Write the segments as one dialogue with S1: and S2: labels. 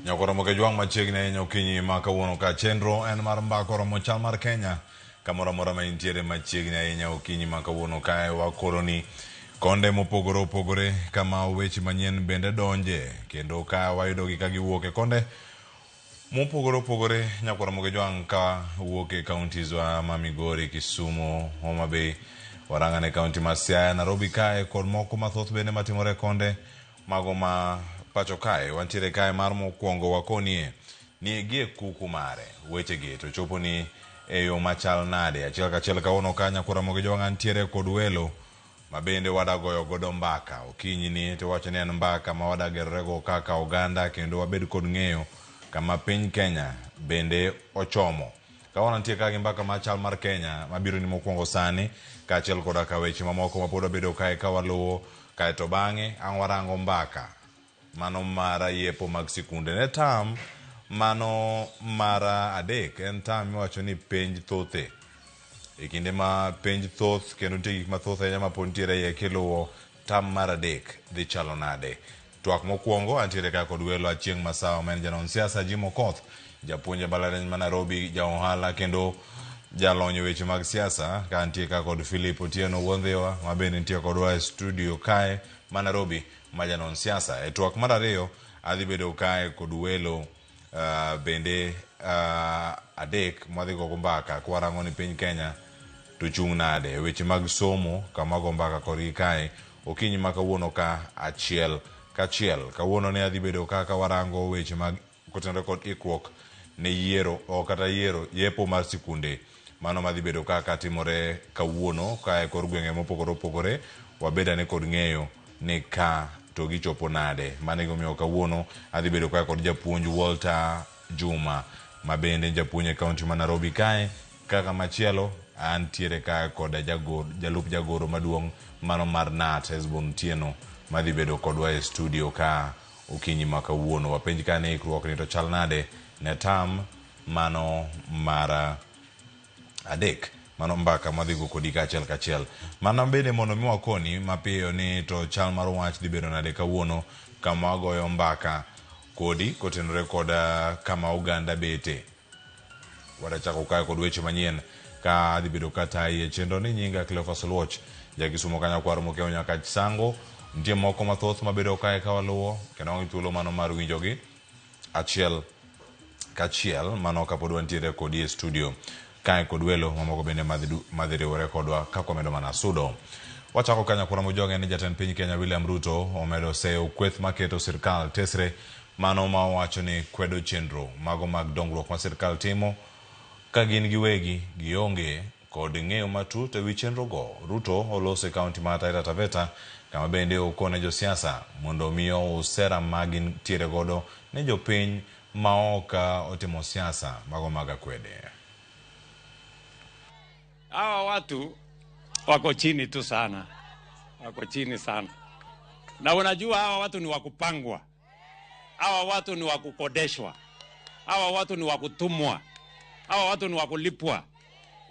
S1: Nyakoromo ke juang machiegni nyokinyi ma kawuono ka chenro en mar mbako romo chal mar Kenya kamoro mora ma intiere machiegni ahinya okinyi ma kawuono kae wakoroni konde mopogore opogore kama weche manyien bende donje kendo ka wayudogi ka giwuok e konde mopogore opogore. Nyakoromo ke juang ka wuok e counties wa ma Migori, Kisumu, Homa Bay, warangane county ma Siaya, Nairobi kae kod moko mathoth bende matimore konde mago ma pacho kae. Wantiere kae mar mokwongo wakonie ni gie kuku mare weche gi to chopo ni e yo machal nade. Achiel kachiel kawuono ka Nyakoromo ke juang antiere kod welo ma bende wadagoyo godo mbaka okinyi ni to wacho ni en mbaka ma wadagerorego kaka oganda kendo wabed kod ng'eyo kama piny Kenya bende ochomo. Kawuono nitie ka gi mbaka machal mar Kenya mabiro ni mokwongo sani kaachiel koda ka weche mamoko ma pod wabedo kae ka waluwo kae to bang'e ang' warango mbaka mano mara yepo mag sikunde ne tam mano mara adek en tam miwacho ni penj thothe e kinde ma penj thoth kendo nitie gik mathoth ahinya ma pod nitiere iye kiluwo tam mar adek dhi chalo nade. Twak mokwongo antiere ka kod welo Achieng' Masawa ma en janon siasa Jim Okoth, japuonj e mbalariany ma Nairobi, ja ohala kendo jalony weche mag siasa. Ka antie ka kod Philip Otieno Wuondhiwa ma bende nitie kodwa e studio kae ma Nairobi ma janon siasa. E twak mar ariyo adhi bedo kae kod welo bende adek madhi gogo mbaka kwarango ni piny Kenya to chung' nade weche mag somo kama go mbaka korgi kae okinyi ma kawuono ka achiel kachiel. Kawuono ne adhi bedo ka warango weche mag kotenore kod ikruok ne yiero o kata yepo mar sikunde mano madhi bedo ka timore kawuono kae kor gwenge mopogore opogore wabeda ne kod ng'eyo ni ka to gichopo nade. Mane gomiyo kawuono adhi bedo kae kod japuonj Walter Juma ma bende japuonj e kaunti ma Nairobi kae. Kaka machielo antiere kae kod jalup jagoro maduong' mano mar NAT Hesbon Otieno madhi bedo kodwa e studio ka okinyi ma kawuono. Wapenj ka ne ikruok ni to chal nade ne tam mano mara adek mano mbaka madhi go kodi kachiel kachiel. Mana bende mondo mi wakoni mapiyo ni to chal mar wach dhi bedo nade kawuono kama wagoyo mbaka kodi kotenore kod kama oganda bete. Wadachako kae kod weche manyien ka adhi bedo kata e chenro ni nyinga Cleophas Oluoch jakisumo kanya kwaro mokeo nyaka Chisango. Nitie moko mathoth mabedo kae ka waluwo kendo wang'i thuolo mano mar winjogi achiel kachiel mano kapod wantiere kodi e studio kae kod welo mamoko bende madhi riwore kodwa kako medo mana sudo. Wachako kanya Nyakoromo joge ni jatend piny Kenya William Ruto omedo seyo kweth maketo sirkal tesre mano ma wacho ni kwedo chenro mago mag dongruok ma sirkal timo ka gin giwegi gionge kod ng'eyo matut ewi chenro go. Ruto olose kaunti ma Taita Taveta kama bende okone josiasa mondo miyo usera magin tiere godo ne jopiny maoka otimo siasa mago maga kwede.
S2: Hawa watu wako chini tu sana, wako chini sana. Na unajua hawa watu ni wakupangwa, hawa watu ni wakukodeshwa, hawa watu ni wakutumwa, hawa watu ni wakulipwa.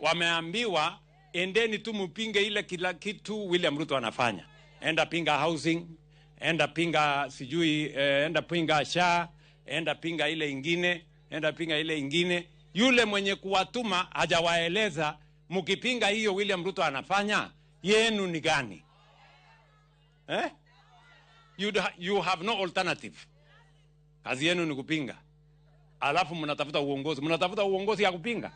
S2: Wameambiwa endeni tu mpinge ile kila kitu William Ruto anafanya. Enda pinga housing, enda pinga sijui, enda pinga SHA, enda pinga ile ingine, enda pinga ile ingine. Yule mwenye kuwatuma hajawaeleza mkipinga hiyo William Ruto anafanya yenu ni gani? You have no alternative. Kazi yenu ni kupinga. Alafu mnatafuta uongozi. Mnatafuta uongozi ya kupinga.